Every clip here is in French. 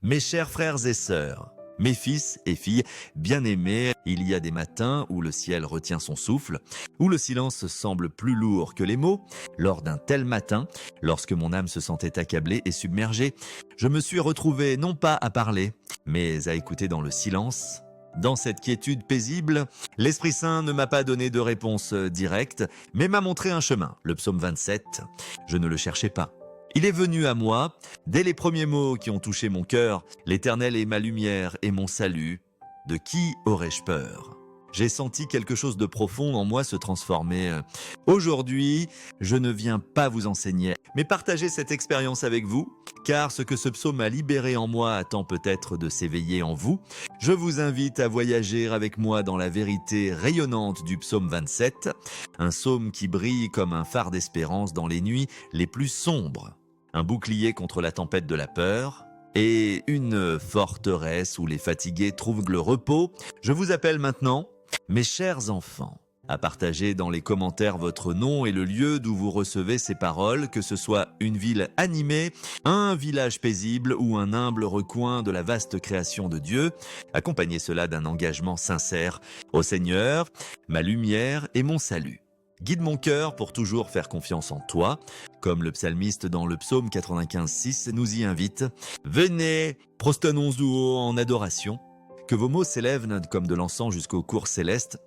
Mes chers frères et sœurs, mes fils et filles bien-aimés, il y a des matins où le ciel retient son souffle, où le silence semble plus lourd que les mots. Lors d'un tel matin, lorsque mon âme se sentait accablée et submergée, je me suis retrouvé non pas à parler, mais à écouter dans le silence. Dans cette quiétude paisible, l'Esprit Saint ne m'a pas donné de réponse directe, mais m'a montré un chemin, le psaume 27. Je ne le cherchais pas. Il est venu à moi, dès les premiers mots qui ont touché mon cœur, l'Éternel est ma lumière et mon salut. De qui aurais-je peur ? J'ai senti quelque chose de profond en moi se transformer. Aujourd'hui, je ne viens pas vous enseigner, mais partager cette expérience avec vous, car ce que ce psaume a libéré en moi attend peut-être de s'éveiller en vous. Je vous invite à voyager avec moi dans la vérité rayonnante du psaume 27, un psaume qui brille comme un phare d'espérance dans les nuits les plus sombres, un bouclier contre la tempête de la peur, et une forteresse où les fatigués trouvent le repos. Je vous appelle maintenant, mes chers enfants, à partager dans les commentaires votre nom et le lieu d'où vous recevez ces paroles, que ce soit une ville animée, un village paisible ou un humble recoin de la vaste création de Dieu. Accompagnez cela d'un engagement sincère au Seigneur, ma lumière et mon salut. Guide mon cœur pour toujours faire confiance en toi, comme le psalmiste dans le psaume 95,6 nous y invite. Venez, prosternons-nous en adoration. Que vos mots s'élèvent comme de l'encens jusqu'aux cours célestes,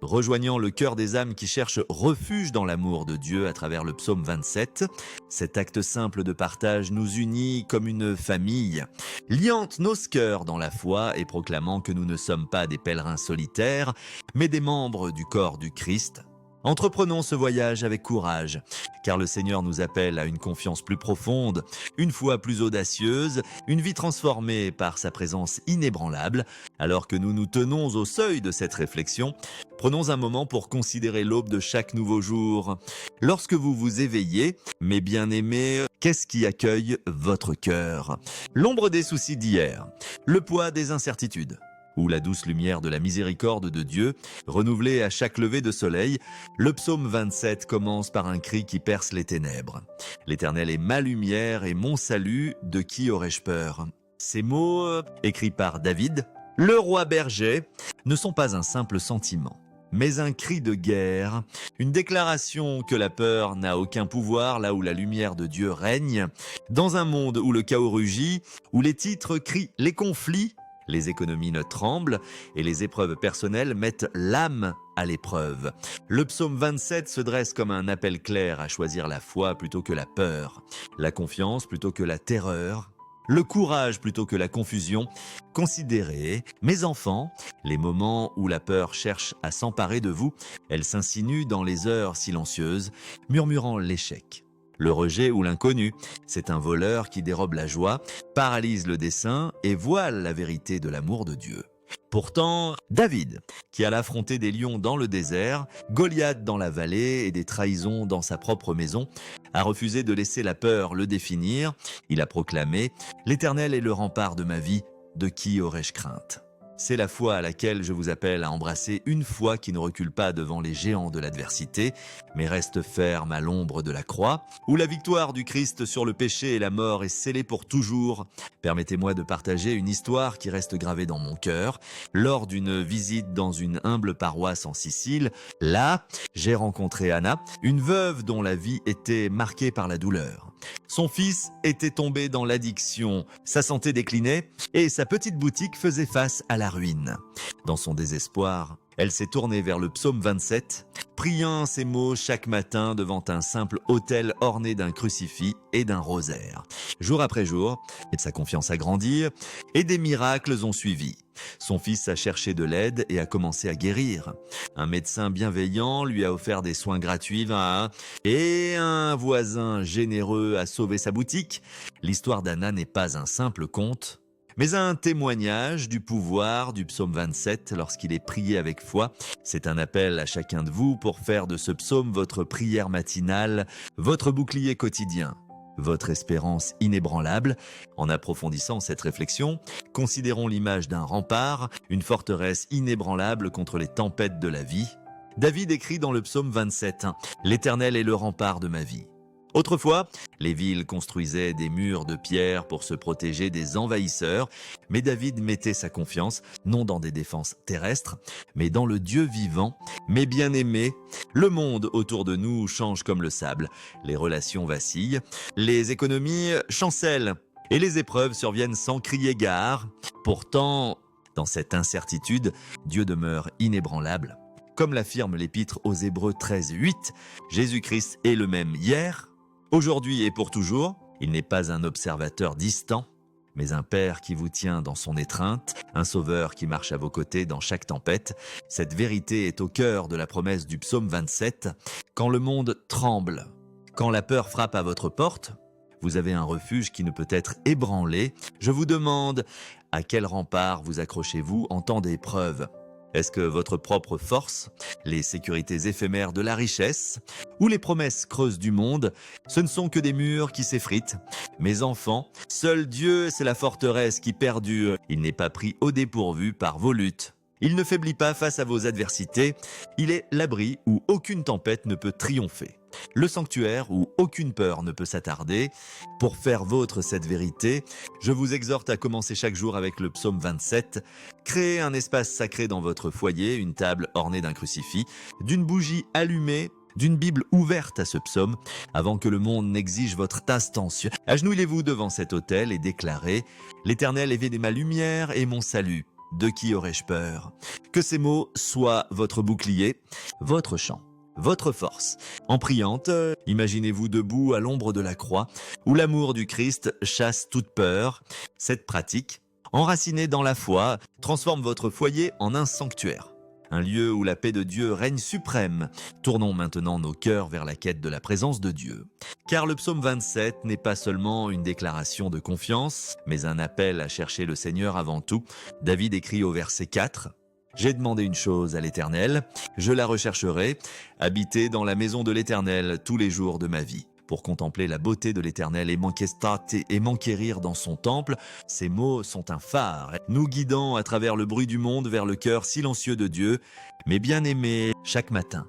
rejoignant le cœur des âmes qui cherchent refuge dans l'amour de Dieu à travers le psaume 27. Cet acte simple de partage nous unit comme une famille, liant nos cœurs dans la foi et proclamant que nous ne sommes pas des pèlerins solitaires, mais des membres du corps du Christ. Entreprenons ce voyage avec courage, car le Seigneur nous appelle à une confiance plus profonde, une foi plus audacieuse, une vie transformée par sa présence inébranlable. Alors que nous nous tenons au seuil de cette réflexion, prenons un moment pour considérer l'aube de chaque nouveau jour. Lorsque vous vous éveillez, mes bien-aimés, qu'est-ce qui accueille votre cœur ? L'ombre des soucis d'hier, le poids des incertitudes, ou la douce lumière de la miséricorde de Dieu, renouvelée à chaque lever de soleil. Le psaume 27 commence par un cri qui perce les ténèbres. L'Éternel est ma lumière et mon salut, de qui aurais-je peur ? Ces mots, écrits par David, le roi berger, ne sont pas un simple sentiment, mais un cri de guerre, une déclaration que la peur n'a aucun pouvoir là où la lumière de Dieu règne. Dans un monde où le chaos rugit, où les titres crient les conflits, les économies ne tremblent et les épreuves personnelles mettent l'âme à l'épreuve. Le psaume 27 se dresse comme un appel clair à choisir la foi plutôt que la peur, la confiance plutôt que la terreur, le courage plutôt que la confusion. Considérez, mes enfants, les moments où la peur cherche à s'emparer de vous, elle s'insinue dans les heures silencieuses, murmurant l'échec. Le rejet ou l'inconnu, c'est un voleur qui dérobe la joie, paralyse le dessein et voile la vérité de l'amour de Dieu. Pourtant, David, qui alla affronter des lions dans le désert, Goliath dans la vallée et des trahisons dans sa propre maison, a refusé de laisser la peur le définir. Il a proclamé « L'Éternel est le rempart de ma vie, de qui aurais-je crainte ?» C'est la foi à laquelle je vous appelle à embrasser, une foi qui ne recule pas devant les géants de l'adversité, mais reste ferme à l'ombre de la croix, où la victoire du Christ sur le péché et la mort est scellée pour toujours. Permettez-moi de partager une histoire qui reste gravée dans mon cœur. Lors d'une visite dans une humble paroisse en Sicile, là, j'ai rencontré Anna, une veuve dont la vie était marquée par la douleur. Son fils était tombé dans l'addiction, sa santé déclinait et sa petite boutique faisait face à la ruine. Dans son désespoir, elle s'est tournée vers le psaume 27, priant ces mots chaque matin devant un simple autel orné d'un crucifix et d'un rosaire. Jour après jour, sa confiance a grandi et des miracles ont suivi. Son fils a cherché de l'aide et a commencé à guérir. Un médecin bienveillant lui a offert des soins gratuits et un voisin généreux a sauvé sa boutique. L'histoire d'Anna n'est pas un simple conte, mais un témoignage du pouvoir du psaume 27 lorsqu'il est prié avec foi. C'est un appel à chacun de vous pour faire de ce psaume votre prière matinale, votre bouclier quotidien, votre espérance inébranlable. En approfondissant cette réflexion, considérons l'image d'un rempart, une forteresse inébranlable contre les tempêtes de la vie. David écrit dans le psaume 27 « L'Éternel est le rempart de ma vie ». Autrefois, les villes construisaient des murs de pierre pour se protéger des envahisseurs, mais David mettait sa confiance non dans des défenses terrestres, mais dans le Dieu vivant. Mais bien aimé, le monde autour de nous change comme le sable, les relations vacillent, les économies chancellent et les épreuves surviennent sans crier gare. Pourtant, dans cette incertitude, Dieu demeure inébranlable. Comme l'affirme l'Épître aux Hébreux 13:8, Jésus-Christ est le même hier, aujourd'hui et pour toujours. Il n'est pas un observateur distant, mais un Père qui vous tient dans son étreinte, un Sauveur qui marche à vos côtés dans chaque tempête. Cette vérité est au cœur de la promesse du psaume 27. Quand le monde tremble, quand la peur frappe à votre porte, vous avez un refuge qui ne peut être ébranlé. Je vous demande, à quel rempart vous accrochez-vous en temps d'épreuve ? Est-ce que votre propre force, les sécurités éphémères de la richesse ou les promesses creuses du monde, ce ne sont que des murs qui s'effritent? Mes enfants, seul Dieu, c'est la forteresse qui perdure. Il n'est pas pris au dépourvu par vos luttes. Il ne faiblit pas face à vos adversités. Il est l'abri où aucune tempête ne peut triompher. Le sanctuaire où aucune peur ne peut s'attarder. Pour faire vôtre cette vérité, je vous exhorte à commencer chaque jour avec le psaume 27. Créez un espace sacré dans votre foyer, une table ornée d'un crucifix, d'une bougie allumée, d'une Bible ouverte à ce psaume, avant que le monde n'exige votre attention. Agenouillez-vous devant cet autel et déclarez « L'Éternel est ma lumière et mon salut. De qui aurais-je peur ?» Que ces mots soient votre bouclier, votre chant, votre force. En priant, imaginez-vous debout à l'ombre de la croix, où l'amour du Christ chasse toute peur. Cette pratique, enracinée dans la foi, transforme votre foyer en un sanctuaire. Un lieu où la paix de Dieu règne suprême. Tournons maintenant nos cœurs vers la quête de la présence de Dieu. Car le psaume 27 n'est pas seulement une déclaration de confiance, mais un appel à chercher le Seigneur avant tout. David écrit au verset 4 « J'ai demandé une chose à l'Éternel, je la rechercherai, habiter dans la maison de l'Éternel tous les jours de ma vie. » Pour contempler la beauté de l'Éternel et m'enquérir dans son temple, ces mots sont un phare, nous guidant à travers le bruit du monde vers le cœur silencieux de Dieu. Mes bien-aimés, chaque matin,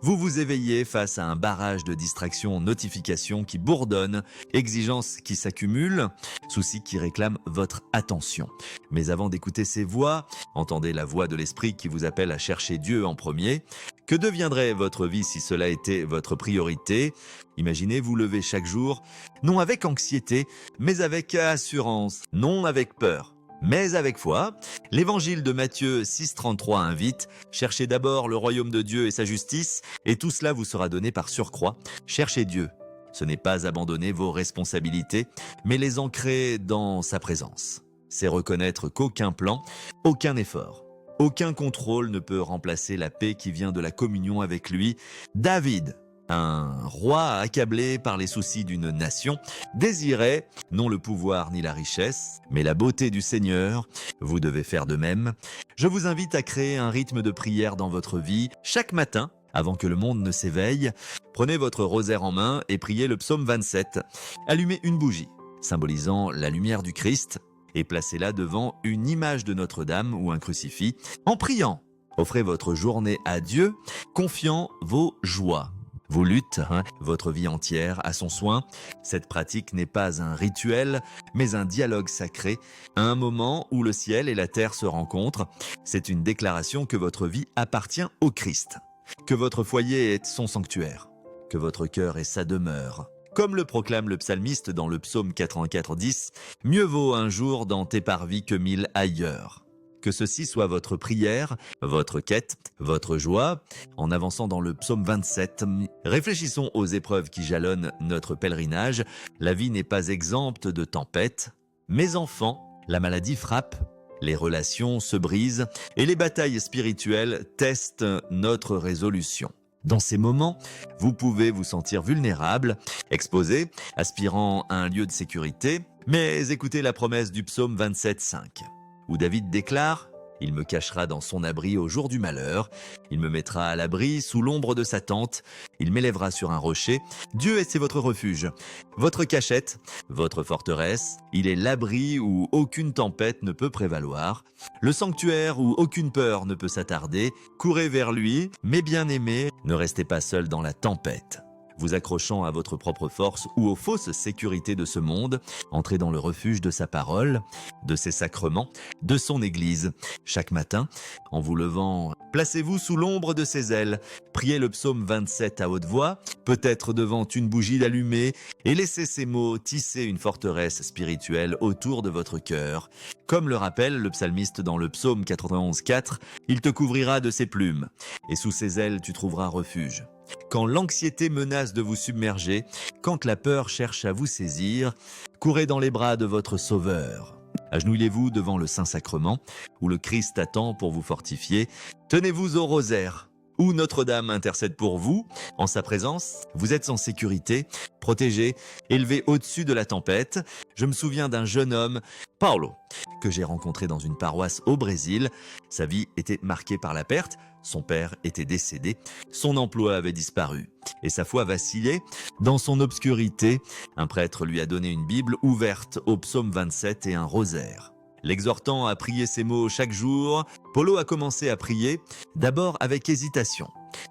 vous vous éveillez face à un barrage de distractions, notifications qui bourdonnent, exigences qui s'accumulent, soucis qui réclament votre attention. Mais avant d'écouter ces voix, entendez la voix de l'Esprit qui vous appelle à chercher Dieu en premier. Que deviendrait votre vie si cela était votre priorité? Imaginez vous lever chaque jour, non avec anxiété, mais avec assurance, non avec peur, mais avec foi. L'évangile de Matthieu 6,33 invite « Cherchez d'abord le royaume de Dieu et sa justice, et tout cela vous sera donné par surcroît. Cherchez Dieu. » Ce n'est pas abandonner vos responsabilités, mais les ancrer dans sa présence. C'est reconnaître qu'aucun plan, aucun effort, aucun contrôle ne peut remplacer la paix qui vient de la communion avec lui. David, un roi accablé par les soucis d'une nation, désirait non le pouvoir ni la richesse, mais la beauté du Seigneur. Vous devez faire de même. Je vous invite à créer un rythme de prière dans votre vie. Chaque matin, avant que le monde ne s'éveille, prenez votre rosaire en main et priez le psaume 27. Allumez une bougie, symbolisant la lumière du Christ, et placez-la devant une image de Notre-Dame ou un crucifix. En priant, offrez votre journée à Dieu, confiant vos joies. Vos luttes, votre vie entière à son soin. Cette pratique n'est pas un rituel, mais un dialogue sacré, un moment où le ciel et la terre se rencontrent. C'est une déclaration que votre vie appartient au Christ, que votre foyer est son sanctuaire, que votre cœur est sa demeure. Comme le proclame le psalmiste dans le psaume 84:10, « Mieux vaut un jour dans tes parvis que 1000 ailleurs ». Que ceci soit votre prière, votre quête, votre joie. En avançant dans le psaume 27, réfléchissons aux épreuves qui jalonnent notre pèlerinage. La vie n'est pas exempte de tempêtes. Mes enfants, la maladie frappe, les relations se brisent et les batailles spirituelles testent notre résolution. Dans ces moments, vous pouvez vous sentir vulnérable, exposé, aspirant à un lieu de sécurité, mais écoutez la promesse du psaume 27:5. Où David déclare « Il me cachera dans son abri au jour du malheur, il me mettra à l'abri sous l'ombre de sa tente, il m'élèvera sur un rocher. Dieu est votre refuge, votre cachette, votre forteresse, il est l'abri où aucune tempête ne peut prévaloir, le sanctuaire où aucune peur ne peut s'attarder. Courez vers lui, mes bien-aimés, ne restez pas seuls dans la tempête. vous accrochant à votre propre force ou aux fausses sécurités de ce monde, entrez dans le refuge de sa parole, de ses sacrements, de son Église. Chaque matin, en vous levant, placez-vous sous l'ombre de ses ailes, priez le psaume 27 à haute voix, peut-être devant une bougie d'allumée, et laissez ces mots tisser une forteresse spirituelle autour de votre cœur. Comme le rappelle le psalmiste dans le psaume 91:4, il te couvrira de ses plumes, et sous ses ailes tu trouveras refuge. Quand l'anxiété menace de vous submerger, quand la peur cherche à vous saisir, courez dans les bras de votre Sauveur. Agenouillez-vous devant le Saint-Sacrement, où le Christ attend pour vous fortifier. Tenez-vous au rosaire, où Notre-Dame intercède pour vous. En sa présence, vous êtes en sécurité, protégé, élevé au-dessus de la tempête. Je me souviens d'un jeune homme, Paulo, que j'ai rencontré dans une paroisse au Brésil. Sa vie était marquée par la perte. Son père était décédé, son emploi avait disparu et sa foi vacillait. Dans son obscurité, un prêtre lui a donné une Bible ouverte au psaume 27 et un rosaire. L'exhortant à prier ces mots chaque jour, Paulo a commencé à prier, d'abord avec hésitation,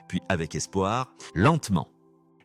puis avec espoir, lentement.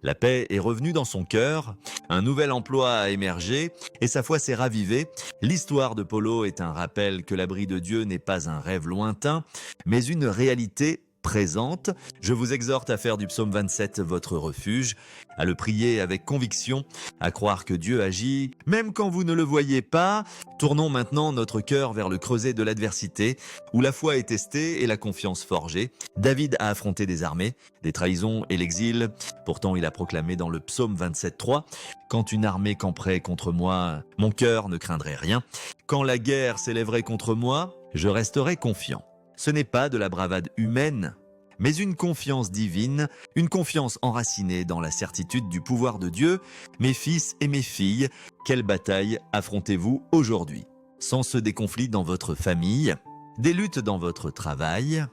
La paix est revenue dans son cœur, un nouvel emploi a émergé et sa foi s'est ravivée. L'histoire de Paulo est un rappel que l'abri de Dieu n'est pas un rêve lointain, mais une réalité présente. Je vous exhorte à faire du psaume 27 votre refuge, à le prier avec conviction, à croire que Dieu agit, même quand vous ne le voyez pas. Tournons maintenant notre cœur vers le creuset de l'adversité, où la foi est testée et la confiance forgée. David a affronté des armées, des trahisons et l'exil. Pourtant, il a proclamé dans le psaume 27:3 « Quand une armée camperait contre moi, mon cœur ne craindrait rien. Quand la guerre s'élèverait contre moi, je resterai confiant. » Ce n'est pas de la bravade humaine, mais une confiance divine, une confiance enracinée dans la certitude du pouvoir de Dieu. Mes fils et mes filles, quelle bataille affrontez-vous aujourd'hui? Sans des conflits dans votre famille, des luttes dans votre travail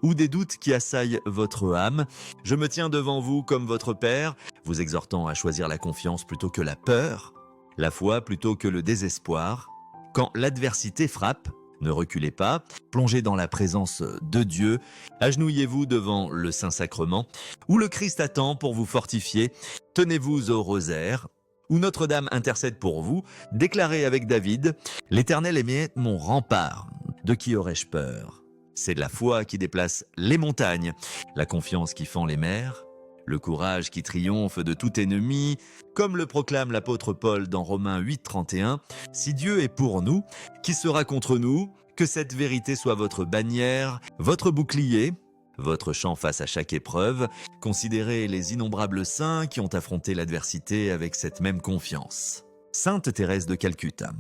ou des doutes qui assaillent votre âme, je me tiens devant vous comme votre Père, vous exhortant à choisir la confiance plutôt que la peur, la foi plutôt que le désespoir. Quand l'adversité frappe, ne reculez pas, plongez dans la présence de Dieu, agenouillez-vous devant le Saint-Sacrement, où le Christ attend pour vous fortifier, tenez-vous au rosaire, où Notre-Dame intercède pour vous, déclarez avec David « L'Éternel est mon rempart, de qui aurais-je peur ?» C'est la foi qui déplace les montagnes, la confiance qui fend les mers, le courage qui triomphe de tout ennemi, comme le proclame l'apôtre Paul dans Romains 8:31, « Si Dieu est pour nous, qui sera contre nous? Que cette vérité soit votre bannière, votre bouclier, votre chant face à chaque épreuve. Considérez les innombrables saints qui ont affronté l'adversité avec cette même confiance. » Sainte Thérèse de Calcutta,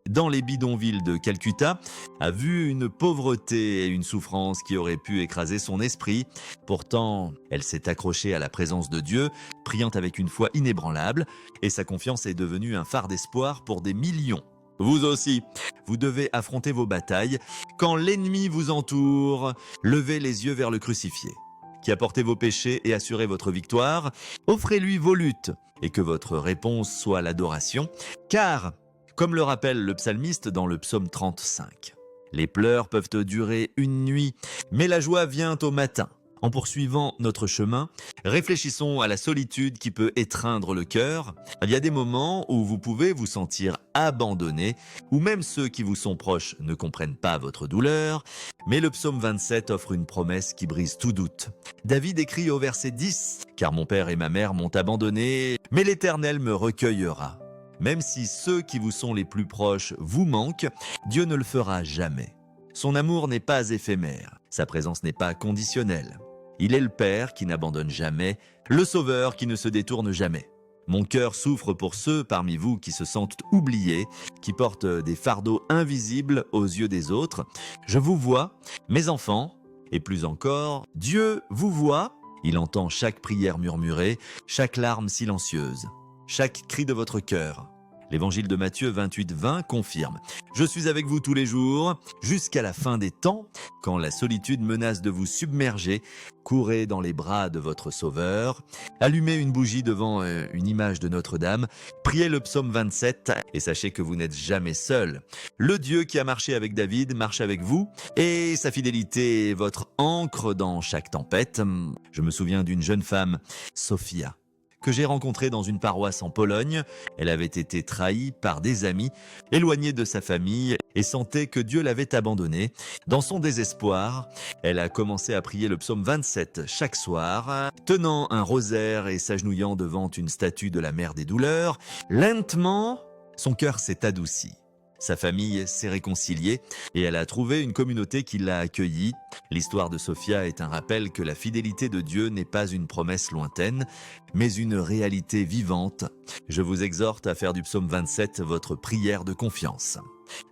dans les bidonvilles de Calcutta, a vu une pauvreté et une souffrance qui auraient pu écraser son esprit. Pourtant, elle s'est accrochée à la présence de Dieu, priant avec une foi inébranlable, et sa confiance est devenue un phare d'espoir pour des millions. Vous aussi, vous devez affronter vos batailles. Quand l'ennemi vous entoure, levez les yeux vers le crucifié, qui a porté vos péchés et assuré votre victoire. Offrez-lui vos luttes, et que votre réponse soit l'adoration, car comme le rappelle le psalmiste dans le psaume 35. Les pleurs peuvent durer une nuit, mais la joie vient au matin. En poursuivant notre chemin, réfléchissons à la solitude qui peut étreindre le cœur. Il y a des moments où vous pouvez vous sentir abandonné, où même ceux qui vous sont proches ne comprennent pas votre douleur, mais le psaume 27 offre une promesse qui brise tout doute. David écrit au verset 10 « Car mon père et ma mère m'ont abandonné, mais l'Éternel me recueillera. » Même si ceux qui vous sont les plus proches vous manquent, Dieu ne le fera jamais. Son amour n'est pas éphémère, sa présence n'est pas conditionnelle. Il est le Père qui n'abandonne jamais, le Sauveur qui ne se détourne jamais. Mon cœur souffre pour ceux parmi vous qui se sentent oubliés, qui portent des fardeaux invisibles aux yeux des autres. Je vous vois, mes enfants, et plus encore, Dieu vous voit. Il entend chaque prière murmurée, chaque larme silencieuse, chaque cri de votre cœur. L'évangile de Matthieu 28:20 confirme « Je suis avec vous tous les jours, jusqu'à la fin des temps. Quand la solitude menace de vous submerger, courez dans les bras de votre Sauveur. Allumez une bougie devant une image de Notre-Dame. Priez le psaume 27 et sachez que vous n'êtes jamais seul. Le Dieu qui a marché avec David marche avec vous et sa fidélité est votre ancre dans chaque tempête. » Je me souviens d'une jeune femme, Sophia, que j'ai rencontrée dans une paroisse en Pologne. Elle avait été trahie par des amis, éloignée de sa famille et sentait que Dieu l'avait abandonnée. Dans son désespoir, elle a commencé à prier le psaume 27 chaque soir, tenant un rosaire et s'agenouillant devant une statue de la Mère des douleurs. Lentement, son cœur s'est adouci. Sa famille s'est réconciliée et elle a trouvé une communauté qui l'a accueillie. L'histoire de Sophia est un rappel que la fidélité de Dieu n'est pas une promesse lointaine, mais une réalité vivante. Je vous exhorte à faire du psaume 27 votre prière de confiance,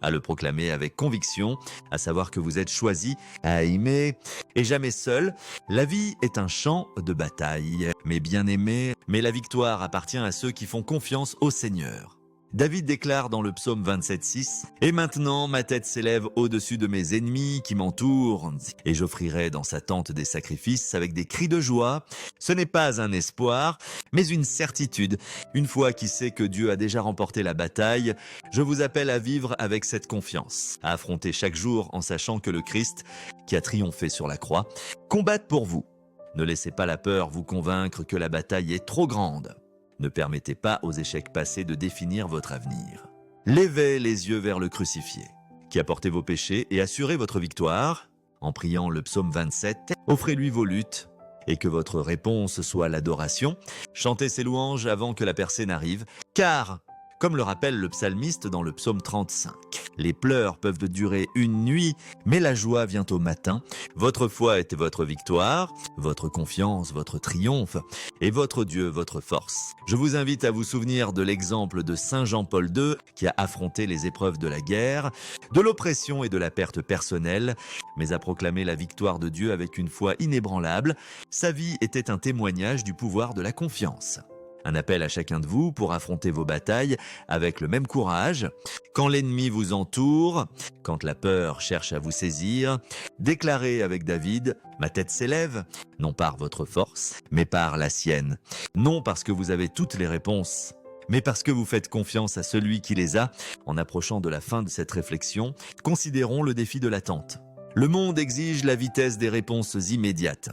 à le proclamer avec conviction, à savoir que vous êtes choisi, à aimer et jamais seul. La vie est un champ de bataille, mais bien aimé, mais la victoire appartient à ceux qui font confiance au Seigneur. David déclare dans le psaume 27,6 « Et maintenant ma tête s'élève au-dessus de mes ennemis qui m'entourent, et j'offrirai dans sa tente des sacrifices avec des cris de joie. Ce n'est pas un espoir, mais une certitude. Une fois qu'il sait que Dieu a déjà remporté la bataille, je vous appelle à vivre avec cette confiance, à affronter chaque jour en sachant que le Christ, qui a triomphé sur la croix, combat pour vous. Ne laissez pas la peur vous convaincre que la bataille est trop grande. Ne permettez pas aux échecs passés de définir votre avenir. Levez les yeux vers le crucifié, qui a porté vos péchés et assuré votre victoire. En priant le psaume 27, offrez-lui vos luttes et que votre réponse soit l'adoration. Chantez ses louanges avant que la percée n'arrive, car, comme le rappelle le psalmiste dans le psaume 35, les pleurs peuvent durer une nuit, mais la joie vient au matin. Votre foi est votre victoire, votre confiance, votre triomphe, et votre Dieu, votre force. Je vous invite à vous souvenir de l'exemple de Saint Jean-Paul II, qui a affronté les épreuves de la guerre, de l'oppression et de la perte personnelle, mais a proclamé la victoire de Dieu avec une foi inébranlable. Sa vie était un témoignage du pouvoir de la confiance. Un appel à chacun de vous pour affronter vos batailles avec le même courage. Quand l'ennemi vous entoure, quand la peur cherche à vous saisir, déclarez avec David « Ma tête s'élève », non par votre force, mais par la sienne. Non parce que vous avez toutes les réponses, mais parce que vous faites confiance à celui qui les a. En approchant de la fin de cette réflexion, considérons le défi de l'attente. Le monde exige la vitesse des réponses immédiates,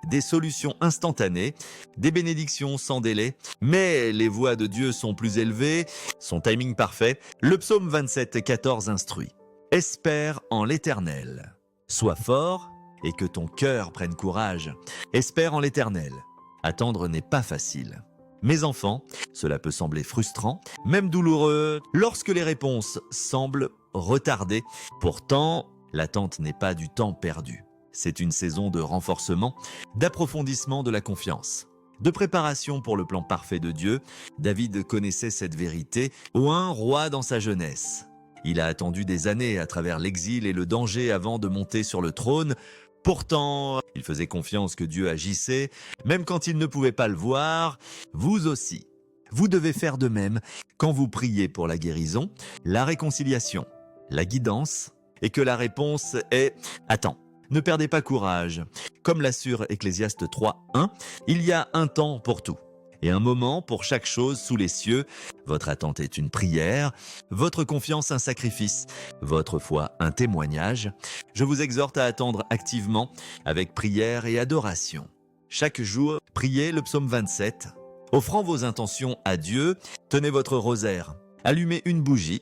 des solutions instantanées, des bénédictions sans délai, mais les voies de Dieu sont plus élevées, son timing parfait. Le psaume 27,14 instruit « Espère en l'Éternel, sois fort et que ton cœur prenne courage. Espère en l'Éternel. » Attendre n'est pas facile. Mes enfants, cela peut sembler frustrant, même douloureux, lorsque les réponses semblent retardées. Pourtant, l'attente n'est pas du temps perdu. C'est une saison de renforcement, d'approfondissement de la confiance, de préparation pour le plan parfait de Dieu. David connaissait cette vérité, un roi dans sa jeunesse. Il a attendu des années à travers l'exil et le danger avant de monter sur le trône. Pourtant, il faisait confiance que Dieu agissait, même quand il ne pouvait pas le voir. Vous aussi, vous devez faire de même quand vous priez pour la guérison, la réconciliation, la guidance, et que la réponse est « Attends ». Ne perdez pas courage. Comme l'assure Ecclésiaste 3:1, il y a un temps pour tout et un moment pour chaque chose sous les cieux. Votre attente est une prière, votre confiance un sacrifice, votre foi un témoignage. Je vous exhorte à attendre activement avec prière et adoration. Chaque jour, priez le psaume 27. Offrant vos intentions à Dieu, tenez votre rosaire, allumez une bougie,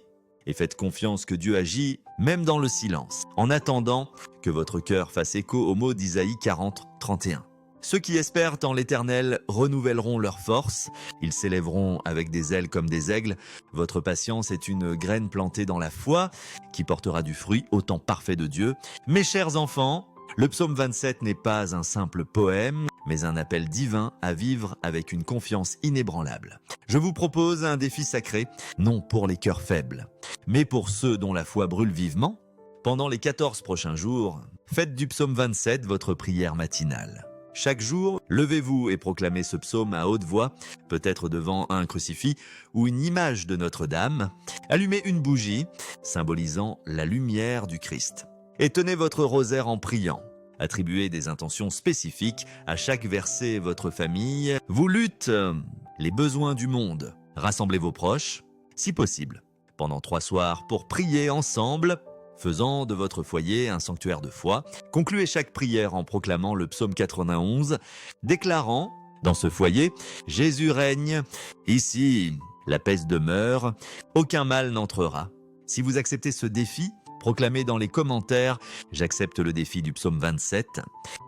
et faites confiance que Dieu agit même dans le silence, en attendant que votre cœur fasse écho aux mots d'Isaïe 40:31. Ceux qui espèrent en l'Éternel renouvelleront leurs forces, ils s'élèveront avec des ailes comme des aigles. Votre patience est une graine plantée dans la foi qui portera du fruit au temps parfait de Dieu. Mes chers enfants, le psaume 27 n'est pas un simple poème, mais un appel divin à vivre avec une confiance inébranlable. Je vous propose un défi sacré, non pour les cœurs faibles, mais pour ceux dont la foi brûle vivement. Pendant les 14 prochains jours, faites du psaume 27 votre prière matinale. Chaque jour, levez-vous et proclamez ce psaume à haute voix, peut-être devant un crucifix ou une image de Notre-Dame. Allumez une bougie, symbolisant la lumière du Christ. Et tenez votre rosaire en priant. Attribuez des intentions spécifiques à chaque verset votre famille. Vous luttez les besoins du monde. Rassemblez vos proches, si possible, pendant 3 soirs pour prier ensemble, faisant de votre foyer un sanctuaire de foi. Concluez chaque prière en proclamant le psaume 91, déclarant Dans ce foyer, Jésus règne. Ici, la paix demeure. Aucun mal n'entrera. Si vous acceptez ce défi, proclamez dans les commentaires « J'accepte le défi du psaume 27 »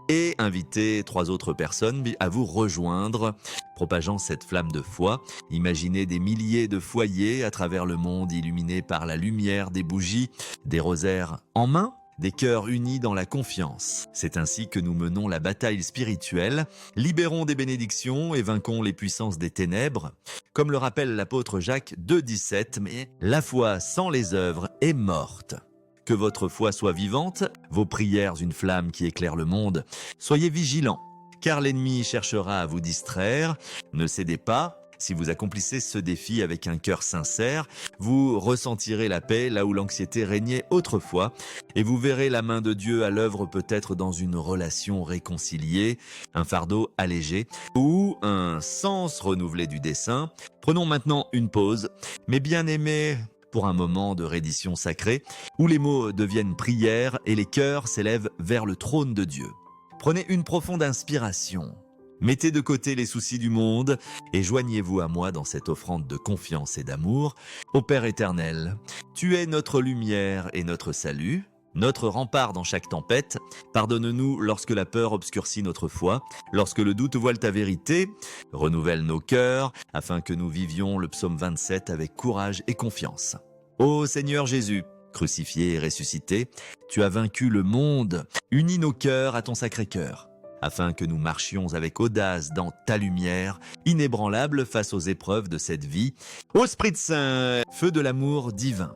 et invitez 3 autres personnes à vous rejoindre, propageant cette flamme de foi. Imaginez des milliers de foyers à travers le monde illuminés par la lumière des bougies, des rosaires en main, des cœurs unis dans la confiance. C'est ainsi que nous menons la bataille spirituelle, libérons des bénédictions et vainquons les puissances des ténèbres. Comme le rappelle l'apôtre Jacques 2,17, mais la foi sans les œuvres est morte. Que votre foi soit vivante, vos prières une flamme qui éclaire le monde. Soyez vigilants, car l'ennemi cherchera à vous distraire. Ne cédez pas. Si vous accomplissez ce défi avec un cœur sincère, vous ressentirez la paix là où l'anxiété régnait autrefois et vous verrez la main de Dieu à l'œuvre peut-être dans une relation réconciliée, un fardeau allégé ou un sens renouvelé du dessein. Prenons maintenant une pause, mais bien aimés, pour un moment de reddition sacrée où les mots deviennent prières et les cœurs s'élèvent vers le trône de Dieu. Prenez une profonde inspiration. Mettez de côté les soucis du monde et joignez-vous à moi dans cette offrande de confiance et d'amour. Ô Père éternel, tu es notre lumière et notre salut, notre rempart dans chaque tempête. Pardonne-nous lorsque la peur obscurcit notre foi, lorsque le doute voile ta vérité. Renouvelle nos cœurs afin que nous vivions le psaume 27 avec courage et confiance. Ô Seigneur Jésus, crucifié et ressuscité, tu as vaincu le monde. Unis nos cœurs à ton sacré cœur, afin que nous marchions avec audace dans ta lumière, inébranlable face aux épreuves de cette vie. Ô Esprit Saint, feu de l'amour divin,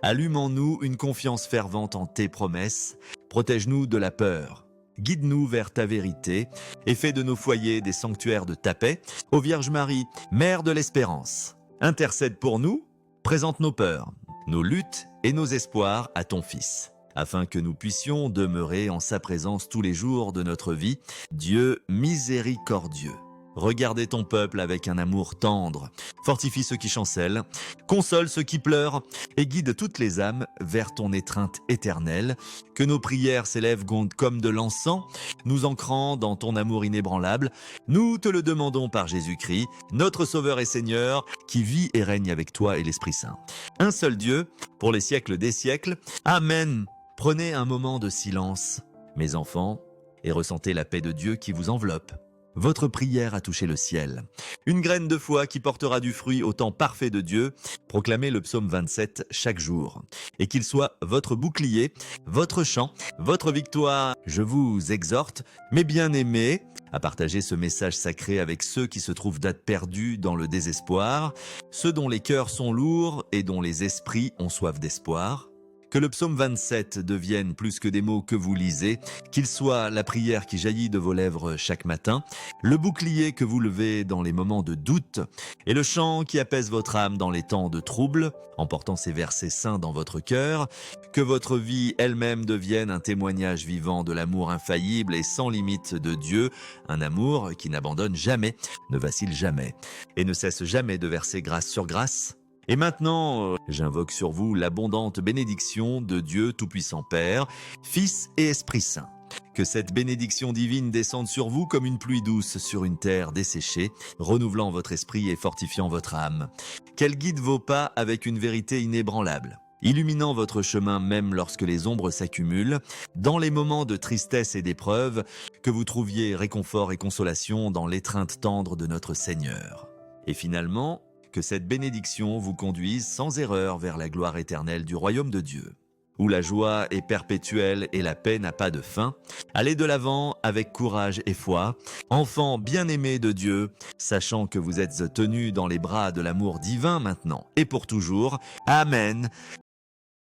allume en nous une confiance fervente en tes promesses, protège-nous de la peur, guide-nous vers ta vérité et fais de nos foyers des sanctuaires de ta paix. Ô Vierge Marie, Mère de l'espérance, intercède pour nous, présente nos peurs, nos luttes et nos espoirs à ton Fils, afin que nous puissions demeurer en sa présence tous les jours de notre vie. Dieu miséricordieux, regardez ton peuple avec un amour tendre, fortifie ceux qui chancellent, console ceux qui pleurent et guide toutes les âmes vers ton étreinte éternelle. Que nos prières s'élèvent comme de l'encens, nous ancrant dans ton amour inébranlable. Nous te le demandons par Jésus-Christ, notre Sauveur et Seigneur, qui vit et règne avec toi et l'Esprit Saint. Un seul Dieu, pour les siècles des siècles. Amen. Prenez un moment de silence, mes enfants, et ressentez la paix de Dieu qui vous enveloppe. Votre prière a touché le ciel. Une graine de foi qui portera du fruit au temps parfait de Dieu. Proclamez le psaume 27 chaque jour. Et qu'il soit votre bouclier, votre chant, votre victoire. Je vous exhorte, mes bien-aimés, à partager ce message sacré avec ceux qui se trouvent date perdue dans le désespoir, ceux dont les cœurs sont lourds et dont les esprits ont soif d'espoir. Que le psaume 27 devienne plus que des mots que vous lisez, qu'il soit la prière qui jaillit de vos lèvres chaque matin, le bouclier que vous levez dans les moments de doute et le chant qui apaise votre âme dans les temps de trouble, en portant ces versets saints dans votre cœur. Que votre vie elle-même devienne un témoignage vivant de l'amour infaillible et sans limite de Dieu, un amour qui n'abandonne jamais, ne vacille jamais et ne cesse jamais de verser grâce sur grâce. Et maintenant, j'invoque sur vous l'abondante bénédiction de Dieu Tout-Puissant Père, Fils et Esprit Saint. Que cette bénédiction divine descende sur vous comme une pluie douce sur une terre desséchée, renouvelant votre esprit et fortifiant votre âme. Qu'elle guide vos pas avec une vérité inébranlable, illuminant votre chemin même lorsque les ombres s'accumulent. Dans les moments de tristesse et d'épreuve, que vous trouviez réconfort et consolation dans l'étreinte tendre de notre Seigneur. Et finalement, que cette bénédiction vous conduise sans erreur vers la gloire éternelle du royaume de Dieu, où la joie est perpétuelle et la paix n'a pas de fin. Allez de l'avant avec courage et foi, enfants bien-aimés de Dieu, sachant que vous êtes tenus dans les bras de l'amour divin maintenant et pour toujours. Amen.